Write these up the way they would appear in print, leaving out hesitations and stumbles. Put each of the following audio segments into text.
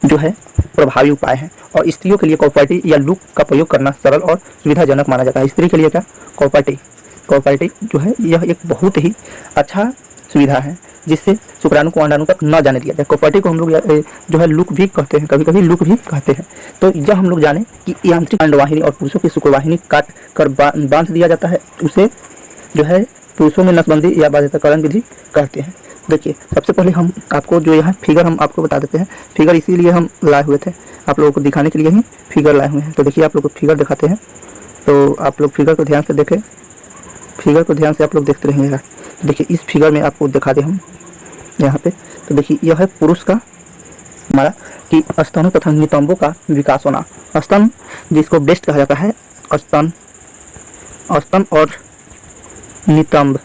जो है प्रभावी उपाय है। और स्त्रियों के लिए कॉपर्टी या लूप का प्रयोग करना सरल और सुविधाजनक माना जाता है। स्त्री के लिए क्या कॉपर्टी जो है यह एक बहुत ही अच्छा सुविधा है जिससे शुक्राणु को अंडाणु तक न जाने दिया जाए। कॉपर्टी को हम लोग जो है लूप भी कहते हैं, कभी कभी लूप भी कहते हैं। तो यह हम लोग जाने कि यांत्रिक अंडवाहिनी और पुरुषों की शुक्रवाहिनी काट कर बांध दिया जाता है, उसे जो है पुरुषों में नसबंदी या बाध्यताकरण विधि कहते हैं। देखिए सबसे पहले हम आपको जो यहाँ फिगर हम आपको बता देते हैं। फिगर इसीलिए हम लाए हुए थे, आप लोगों को दिखाने के लिए ही फिगर लाए हुए हैं। तो देखिए आप लोग को फिगर दिखाते हैं, तो आप लोग फिगर को ध्यान से देखें, फिगर को ध्यान से आप लोग देखते रहेंगे। देखिए इस फिगर में आपको दिखा दें हम यहाँ पे, तो देखिए यह है पुरुष का हमारा कि स्तनों तथा नितंबों का विकास होना। स्तन जिसको ब्रेस्ट कहा जाता है, स्तन और नितंब,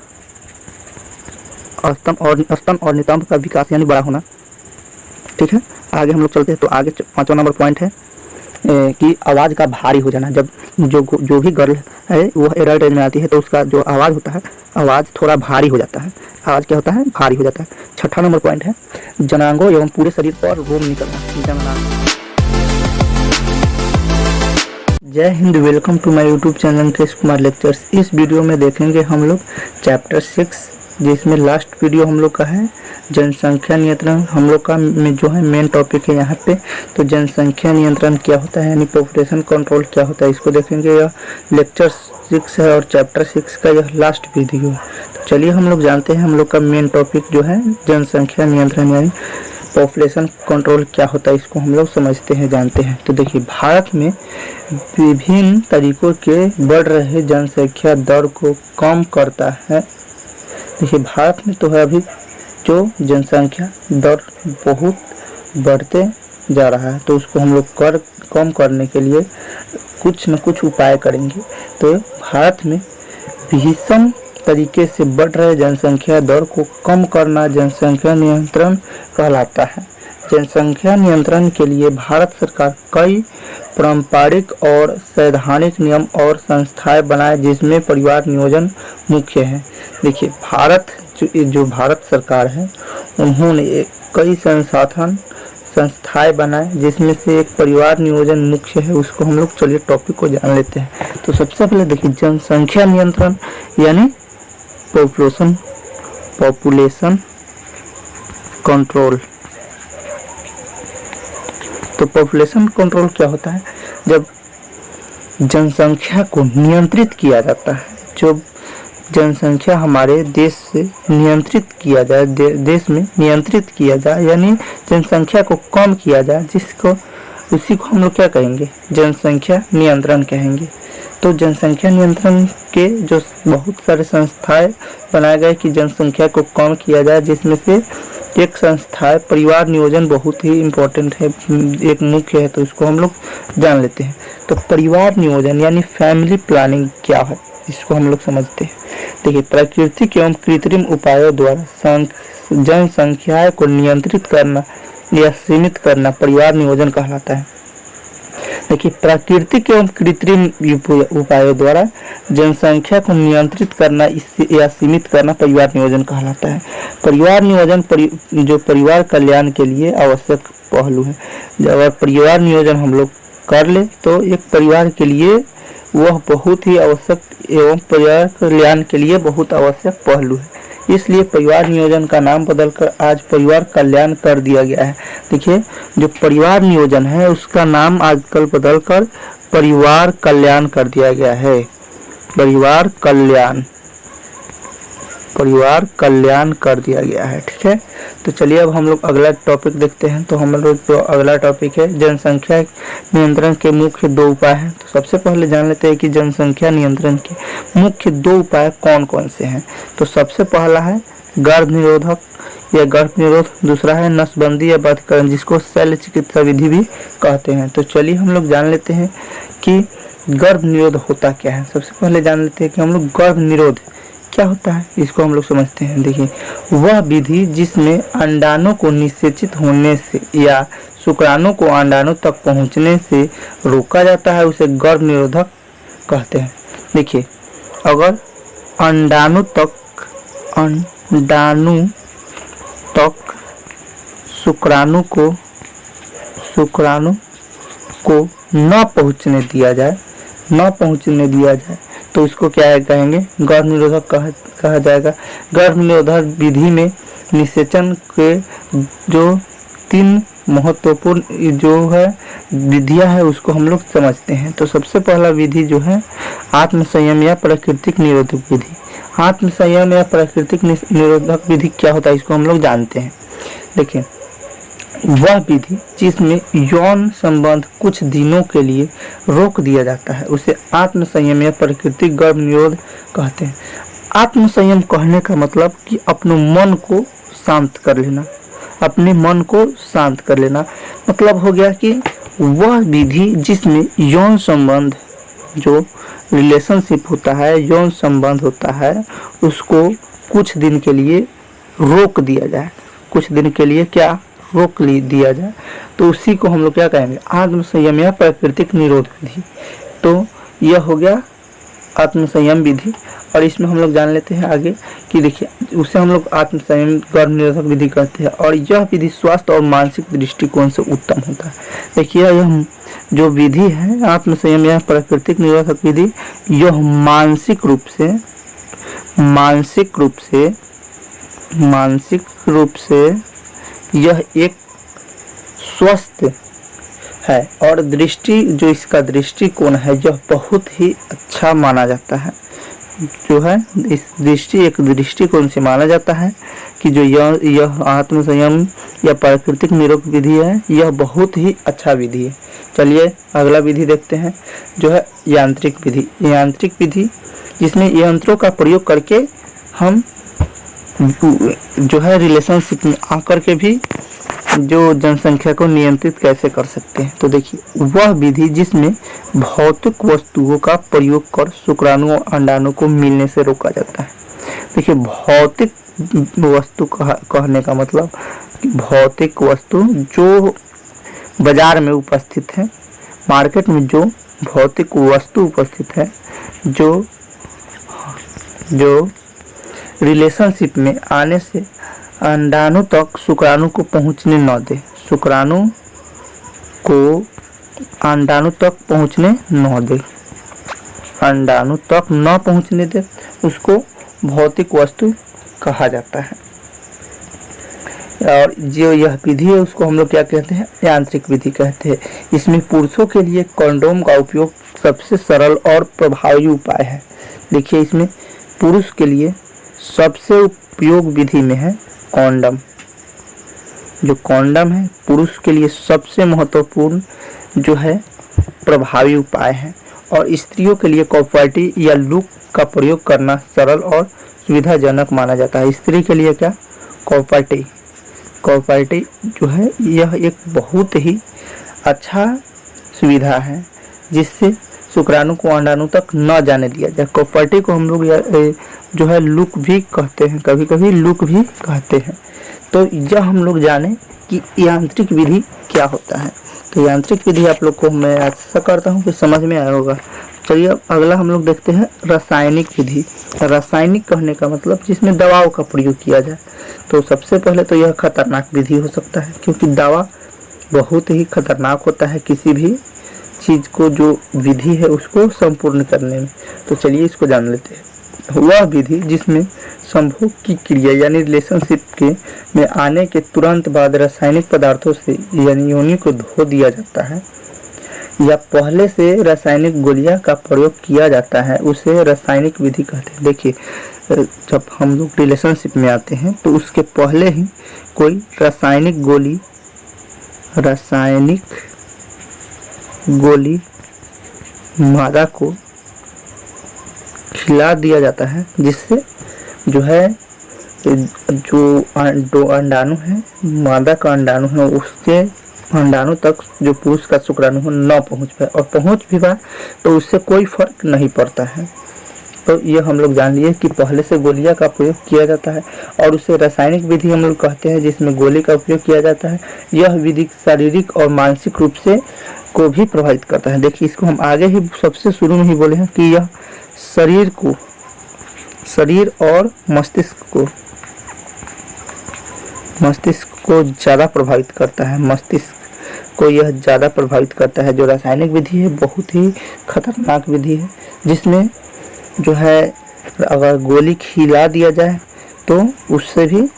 स्तन और नितंब का विकास यानी बड़ा होना। ठीक है, आगे हम लोग चलते हैं। तो आगे 5वां नंबर पॉइंट है कि आवाज़ का भारी हो जाना। जब जो भी गर्ल है वह एडल्ट एज में आती है तो उसका जो आवाज़ होता है, आवाज़ थोड़ा भारी हो जाता है। आवाज़ क्या होता है? भारी हो जाता है। 6वां नंबर पॉइंट है जनांगों एवं पूरे शरीर पर रोम निकलना। जनांग। जय Hind, welcome to my YouTube channel Nitesh Kumar lectures. इस वीडियो में देखेंगे हम लोग चैप्टर 6, जिसमें लास्ट वीडियो हम लोग का है जनसंख्या नियंत्रण। हम लोग का जो है मेन टॉपिक है यहाँ पे। तो जनसंख्या नियंत्रण क्या होता है यानी पॉपुलेशन कंट्रोल क्या होता है, इसको देखेंगे। यह लेक्चर 6 है और चैप्टर 6 का यह लास्ट वीडियो है। तो चलिए हम लोग जानते हैं हम लोग का मेन टॉपिक जो है जनसंख्या नियंत्रण यानी पॉपुलेशन कंट्रोल क्या होता है, इसको हम लोग समझते हैं, जानते हैं। तो देखिए भारत में विभिन्न तरीकों के बढ़ रहे जनसंख्या दर को कम करता है। देखिए भारत में तो है अभी जो जनसंख्या दर बहुत बढ़ते जा रहा है, तो उसको हम लोग कम करने के लिए कुछ न कुछ उपाय करेंगे। तो भारत में भीषण तरीके से बढ़ रहे जनसंख्या दर को कम करना जनसंख्या नियंत्रण कहलाता है। जनसंख्या नियंत्रण के लिए भारत सरकार कई पारंपरिक और सैद्धांतिक नियम और संस्थाएं बनाए, जिसमें परिवार नियोजन मुख्य है। देखिए जो भारत सरकार है उन्होंने कई संस्थाएं बनाए, जिसमें से एक परिवार नियोजन मुख्य है। उसको हम लोग चलिए टॉपिक को जान लेते हैं। तो सबसे पहले देखिए जनसंख्या नियंत्रण यानी पॉपुलेशन कंट्रोल। तो पॉपुलेशन कंट्रोल क्या होता है? जब जनसंख्या को नियंत्रित किया जाता है, जो जनसंख्या हमारे देश से नियंत्रित किया जाए, देश में नियंत्रित किया जाए यानी जनसंख्या को कम किया जाए, उसी को हम लोग क्या कहेंगे? जनसंख्या नियंत्रण कहेंगे। तो जनसंख्या नियंत्रण के जो बहुत सारे संस्थाएं बनाए गए कि जनसंख्या को कम किया जाए, जिसमें से एक संस्था है परिवार नियोजन, बहुत ही इम्पोर्टेंट है, एक मुख्य है। तो इसको हम लोग जान लेते हैं। तो परिवार नियोजन यानी फैमिली प्लानिंग क्या है, इसको हम लोग समझते हैं। देखिए प्राकृतिक एवं कृत्रिम उपायों द्वारा जनसंख्या को नियंत्रित करना या सीमित करना परिवार नियोजन कहलाता है। देखिए प्राकृतिक एवं कृत्रिम उपायों द्वारा जनसंख्या को नियंत्रित करना या सीमित करना परिवार नियोजन कहलाता है। परिवार नियोजन जो परिवार कल्याण के लिए आवश्यक पहलू है। अगर परिवार नियोजन हम लोग कर ले तो एक परिवार के लिए वह बहुत ही आवश्यक एवं परिवार कल्याण के लिए बहुत आवश्यक पहलू है। इसलिए परिवार नियोजन का नाम बदलकर आज परिवार कल्याण कर दिया गया है। देखिए जो परिवार नियोजन है उसका नाम आजकल बदलकर परिवार कल्याण कर दिया गया है। परिवार कल्याण कर दिया गया है। ठीक है, तो चलिए अब हम लोग अगला टॉपिक देखते हैं। तो हम लोग जो अगला टॉपिक है जनसंख्या नियंत्रण के मुख्य 2 उपाय हैं। तो सबसे पहले जान लेते हैं कि जनसंख्या नियंत्रण के मुख्य 2 उपाय कौन कौन से हैं। तो सबसे पहला है गर्भ निरोधक या गर्भ निरोध, दूसरा है नसबंदी या बाध्यकरण, जिसको शल्य चिकित्सा विधि भी कहते हैं। तो चलिए हम लोग जान लेते हैं कि गर्भ निरोध होता क्या है। सबसे पहले जान लेते हैं कि हम लोग गर्भ निरोध क्या होता है, इसको हम लोग समझते हैं। देखिए वह विधि जिसमें अंडाणु को निषेचित होने से या शुक्राणु को अंडाणु तक पहुंचने से रोका जाता है, उसे गर्भ निरोधक कहते हैं। देखिए अगर अंडाणु तक शुक्राणु को न पहुंचने दिया जाए तो इसको क्या कहेंगे, गर्भ निरोधक कहा जाएगा। गर्भ निरोधक विधि में निषेचन के जो 3 महत्वपूर्ण जो है विधियां है उसको हम लोग समझते हैं। तो सबसे पहला विधि जो है आत्मसंयम या प्राकृतिक निरोधक विधि। आत्मसंयम या प्राकृतिक निरोधक विधि क्या होता है इसको हम लोग जानते हैं। देखिए, वह विधि जिसमें यौन संबंध कुछ दिनों के लिए रोक दिया जाता है उसे आत्मसंयम या प्राकृतिक गर्भ निरोध कहते हैं। आत्मसंयम कहने का मतलब कि अपने मन को शांत कर लेना, अपने मन को शांत कर लेना। मतलब हो गया कि वह विधि जिसमें यौन संबंध जो रिलेशनशिप होता है, यौन संबंध होता है, उसको कुछ दिन के लिए रोक दिया जाए, कुछ दिन के लिए क्या रोक दिया जाए, तो उसी को हम लोग क्या कहेंगे, आत्मसंयम या प्राकृतिक निरोध विधि। तो यह हो गया आत्मसंयम विधि। और इसमें हम लोग जान लेते हैं आगे कि देखिए उसे हम लोग आत्मसंयम गर्भ निरोधक विधि कहते हैं। और यह विधि स्वास्थ्य और मानसिक दृष्टिकोण से उत्तम होता है। देखिए यह जो विधि है आत्मसंयम या प्राकृतिक निरोधक विधि, यह मानसिक रूप से यह एक स्वस्थ है। और दृष्टि जो इसका दृष्टिकोण है यह बहुत ही अच्छा माना जाता है। जो है इस एक दृष्टिकोण से माना जाता है कि जो यह आत्मसंयम या प्राकृतिक निरोधक विधि है यह बहुत ही अच्छा विधि है। चलिए अगला विधि देखते हैं जो है यांत्रिक विधि। यांत्रिक विधि जिसमें यंत्रों का प्रयोग करके हम जो है रिलेशनशिप में आकर के भी जो जनसंख्या को नियंत्रित कैसे कर सकते हैं। तो देखिए वह विधि जिसमें भौतिक वस्तुओं का प्रयोग कर शुक्राणु और अंडाणु को मिलने से रोका जाता है। देखिए भौतिक वस्तु कहने का मतलब भौतिक वस्तु जो बाजार में उपस्थित है, मार्केट में जो भौतिक वस्तु उपस्थित है, जो रिलेशनशिप में आने से अंडाणु तक शुक्राणु को पहुंचने न दे, शुक्राणु को अंडाणु तक पहुंचने न दे, अंडाणु तक न पहुंचने दे, उसको भौतिक वस्तु कहा जाता है। और जो यह विधि है उसको हम लोग क्या कहते हैं, यांत्रिक विधि कहते हैं। इसमें पुरुषों के लिए कंडोम का उपयोग सबसे सरल और प्रभावी उपाय है। देखिए इसमें पुरुष के लिए सबसे उपयोग विधि में है कॉन्डम। जो कॉन्डम है पुरुष के लिए सबसे महत्वपूर्ण जो है प्रभावी उपाय है। और स्त्रियों के लिए कॉपर्टी या लूप का प्रयोग करना सरल और सुविधाजनक माना जाता है। स्त्री के लिए क्या, कॉपर्टी जो है यह एक बहुत ही अच्छा सुविधा है जिससे शुक्राणु को अंडाणु तक न जाने दिया जाए। कॉपर्टी को हम लोग जो है लूक भी कहते हैं, कभी कभी लूक भी कहते हैं। तो यह हम लोग जाने कि यांत्रिक विधि क्या होता है। तो यांत्रिक विधि आप लोग को मैं आशा करता हूँ कि समझ में आया होगा। चलिए अब अगला हम लोग देखते हैं रासायनिक विधि। रासायनिक कहने का मतलब जिसमें दवाओं का प्रयोग किया जाए। तो सबसे पहले तो यह खतरनाक विधि हो सकता है क्योंकि दवा बहुत ही खतरनाक होता है किसी भी चीज को जो विधि है उसको संपूर्ण करने में। तो चलिए इसको जान लेते हैं। वह विधि जिसमें संभोग की क्रिया यानी रिलेशनशिप के में आने के तुरंत बाद रासायनिक पदार्थों से यानी योनि को धो दिया जाता है या पहले से रासायनिक गोलियां का प्रयोग किया जाता है उसे रासायनिक विधि कहते हैं। देखिए जब हम लोग रिलेशनशिप में आते हैं तो उसके पहले ही कोई रासायनिक गोली मादा को खिला दिया जाता है जिससे जो है जो अंडाणु है, मादा का अंडाणु है, उसके अंडाणु तक जो पुरुष का शुक्राणु है न पहुंच पाए और पहुंच भी पाए तो उससे कोई फर्क नहीं पड़ता है। तो ये हम लोग जान लिए कि पहले से गोलियां का प्रयोग किया जाता है और उसे रासायनिक विधि हम लोग कहते हैं जिसमें गोली का उपयोग किया जाता है। यह विधि शारीरिक और मानसिक रूप से को भी प्रभावित करता है। देखिए इसको हम आगे ही सबसे शुरू में ही बोले हैं कि यह शरीर और मस्तिष्क को ज़्यादा प्रभावित करता है। मस्तिष्क को यह ज़्यादा प्रभावित करता है। जो रासायनिक विधि है बहुत ही खतरनाक विधि है, जिसमें जो है अगर गोली खिला दिया जाए तो उससे भी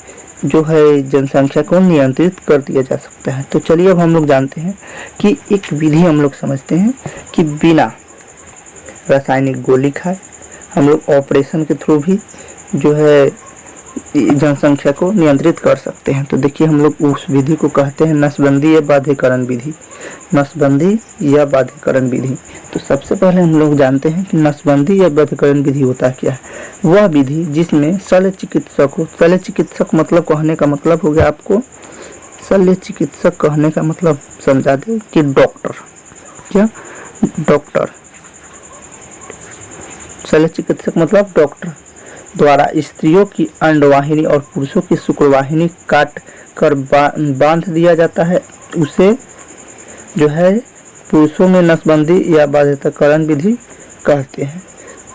जो है जनसंख्या को नियंत्रित कर दिया जा सकता है। तो चलिए अब हम लोग जानते हैं कि एक विधि हम लोग समझते हैं कि बिना रासायनिक गोली खाए हम लोग ऑपरेशन के थ्रू भी जो है जनसंख्या को नियंत्रित कर सकते हैं। तो देखिए हम लोग उस विधि को कहते हैं नसबंदी या बाध्यकरण विधि। नसबंदी या बाध्यकरण विधि। तो सबसे पहले हम लोग जानते हैं कि नसबंदी या बाध्यकरण विधि होता क्या है। वह विधि जिसमें शल्य चिकित्सक हो। शल्य चिकित्सक मतलब कहने का मतलब हो गया आपको, शल्य चिकित्सक कहने का मतलब समझा दे कि डॉक्टर, क्या डॉक्टर, शल्य चिकित्सक मतलब डॉक्टर द्वारा स्त्रियों की अंडवाहिनी और पुरुषों की शुक्रवाहिनी काट कर बांध दिया जाता है। उसे जो है पुरुषों में नसबंदी या बाध्यकरण विधि कहते हैं।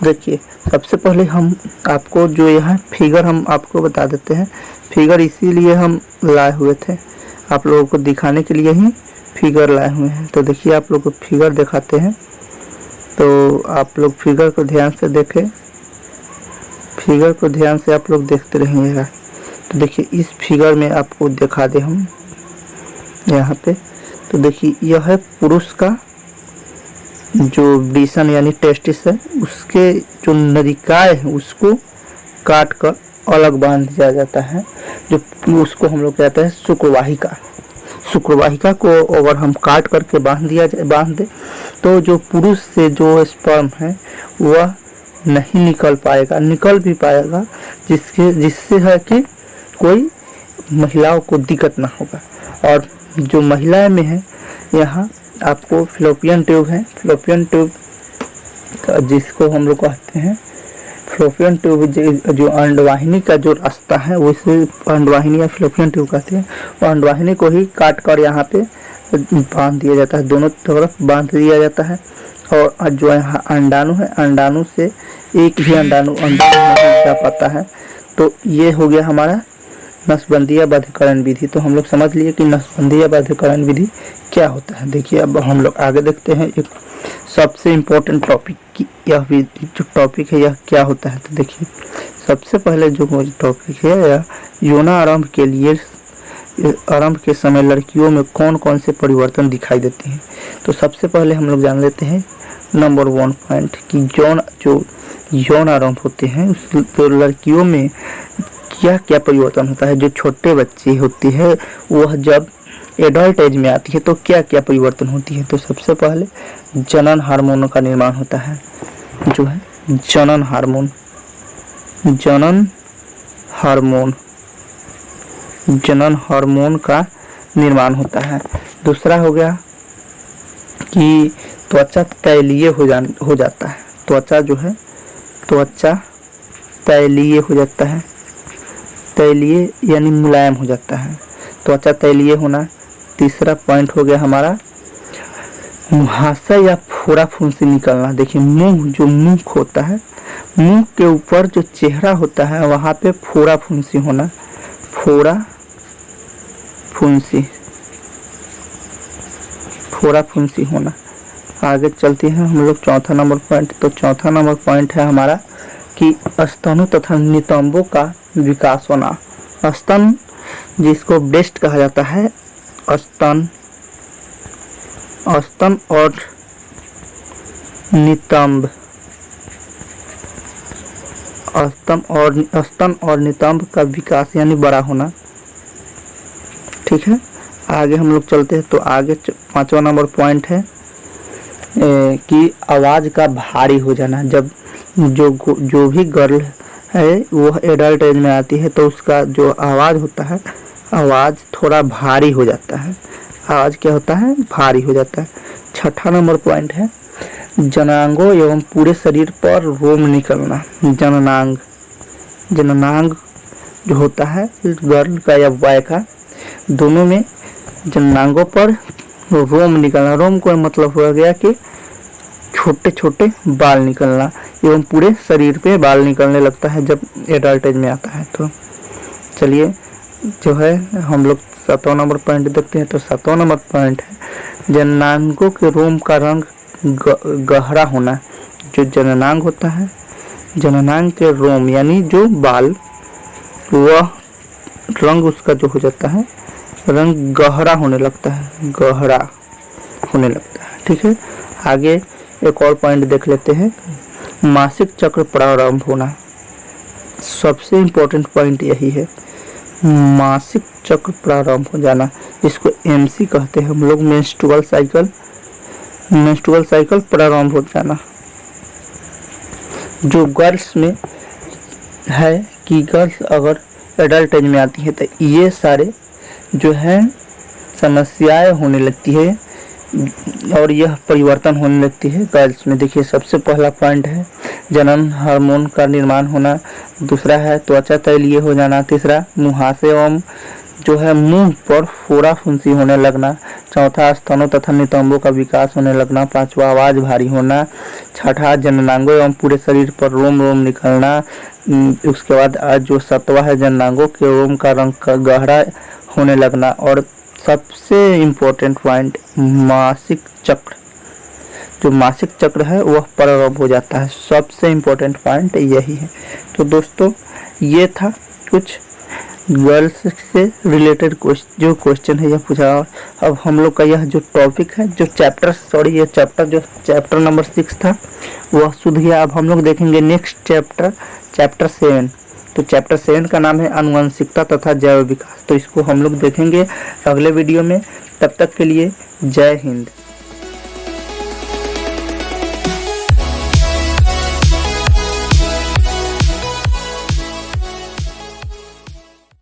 देखिए सबसे पहले हम आपको जो यहाँ फिगर हम आपको बता देते हैं। फिगर इसीलिए हम लाए हुए थे, आप लोगों को दिखाने के लिए ही फिगर लाए हुए हैं। तो देखिए आप लोग को फिगर दिखाते हैं, तो आप लोग फिगर को ध्यान से देखें। फिगर को ध्यान से आप लोग देखते रहिएगा। तो देखिए इस फिगर में आपको दिखा दे हम यहाँ पे। तो देखिए यह है पुरुष का जो ब्रीसन यानी टेस्टिस है, उसके जो नलिकाएं है उसको काट कर अलग बांध दिया जाता है। जो उसको हम लोग कहते हैं शुक्रवाहिका। शुक्रवाहिका को अगर हम काट करके बांध दे तो जो पुरुष से जो स्पर्म है वह नहीं निकल पाएगा, निकल भी पाएगा जिससे है कि कोई महिलाओं को दिक्कत ना होगा। और जो महिलाएं में है यहाँ आपको फ्लोपियन ट्यूब है। फ्लोपियन ट्यूब जिसको हम लोग कहते हैं फ्लोपियन ट्यूब, जो अंडवाहिनी का जो रास्ता है उसे अंडवाहिनी या फ्लोपियन ट्यूब कहते हैं। वो अंडवाहिनी को ही काट कर यहाँ पे बांध दिया जाता है, दोनों तरफ बांध दिया जाता है। और जो यहाँ अंडाणु है, अंडाणु से एक भी अंडाणु नहीं जा पाता है। तो ये हो गया हमारा नसबंदी या बाध्यकरण विधि। तो हम लोग समझ लिए कि नसबंदी या बाध्यकरण विधि क्या होता है। देखिए अब हम लोग आगे देखते हैं एक सबसे इम्पोर्टेंट टॉपिक की, यह जो टॉपिक है यह क्या होता है। तो देखिए सबसे पहले जो टॉपिक है यह यौन आरंभ के लिए, आरंभ के समय लड़कियों में कौन कौन से परिवर्तन दिखाई देते हैं। तो सबसे पहले हम लोग जान लेते हैं नंबर 1 पॉइंट कि यौन आरंभ होते हैं उस तो लड़कियों में क्या क्या परिवर्तन होता है। जो छोटे बच्चे होती है वह जब एडल्ट एज में आती है तो क्या क्या परिवर्तन होती है। तो सबसे पहले जनन हार्मोन का निर्माण होता है, जो है जनन हार्मोन, जनन हार्मोन का निर्माण होता है। दूसरा हो गया कि त्वचा तैलीय हो जाता है। त्वचा जो है त्वचा तैलीय हो जाता है, तैलीय यानी मुलायम हो जाता है, त्वचा तैलीय होना। तीसरा पॉइंट हो गया हमारा मुहासा या फोड़ा फुंसी निकलना। देखिए मुंह, जो मुंह होता है, मुंह के ऊपर जो चेहरा होता है वहाँ पे फोड़ा फुंसी होना, फोड़ा फुंसी होना। आगे चलते हैं हम लोग चौथा नंबर पॉइंट। तो चौथा नंबर पॉइंट है हमारा कि स्तनों तथा नितंबों का विकास होना। स्तन जिसको ब्रेस्ट कहा जाता है, स्तन और नितंब, स्तन और नितंब का विकास यानी बड़ा होना। ठीक है, आगे हम लोग चलते हैं। तो आगे 5वां नंबर पॉइंट है कि आवाज़ का भारी हो जाना। जब जो भी गर्ल है वो एडल्ट एज में आती है तो उसका जो आवाज़ होता है, आवाज़ थोड़ा भारी हो जाता है। आवाज़ क्या होता है, भारी हो जाता है। 6वां नंबर पॉइंट है जननांगों एवं पूरे शरीर पर रोम निकलना। जननांग जो होता है गर्ल का या बॉय का, दोनों में जननांगों पर रोम निकलना। रोम का मतलब हो गया कि छोटे छोटे बाल निकलना, एवं पूरे शरीर पे बाल निकलने लगता है जब एडल्ट एज में आता है। तो चलिए जो है हम लोग 7वां नंबर पॉइंट देखते हैं तो 7वां नंबर पॉइंट है जननांगों के रोम का रंग गहरा होना। जो जननांग होता है, जननांग के रोम यानी जो बाल, वह रंग उसका जो हो जाता है, रंग गहरा होने लगता है, गहरा होने लगता है। ठीक है, आगे एक और पॉइंट देख लेते हैं, मासिक चक्र प्रारंभ होना। सबसे इम्पोर्टेंट पॉइंट यही है, मासिक चक्र प्रारंभ हो जाना, जिसको एमसी कहते हैं हम लोग, मेंस्ट्रुअल साइकिल प्रारंभ हो जाना। जो गर्ल्स में है कि गर्ल्स अगर एडल्ट एज में आती है तो ये सारे जो है समस्याएं होने लगती है और यह परिवर्तन होने लगती है गर्ल्स में। देखिए, सबसे पहला पॉइंट है जनन हार्मोन का निर्माण होना, दूसरा है त्वचा तैलीय हो जाना, तीसरा मुहासे एवं जो है मुंह पर फोड़ा फुंसी होने लगना, चौथा स्तनों तथा नितंबों का विकास होने लगना, पांचवा आवाज भारी होना, छठा जननांगों एवं पूरे शरीर पर रोम निकलना, उसके बाद जो 7वां है जननांगों के रोम का रंग गहरा होने लगना, और सबसे इम्पोर्टेंट पॉइंट मासिक चक्र, जो मासिक चक्र है वह प्रारंभ हो जाता है। सबसे इम्पोर्टेंट पॉइंट यही है। तो दोस्तों, ये था कुछ गर्ल्स से रिलेटेड जो क्वेश्चन है यह पूछा। अब हम लोग का यह जो टॉपिक है, जो ये चैप्टर नंबर 6 था वह शुद्ध गया। अब हम लोग देखेंगे नेक्स्ट चैप्टर 7। तो चैप्टर 7 का नाम है आनुवंशिकता तथा जैव विकास। तो इसको हम लोग देखेंगे अगले वीडियो में। तब तक के लिए जय हिंद।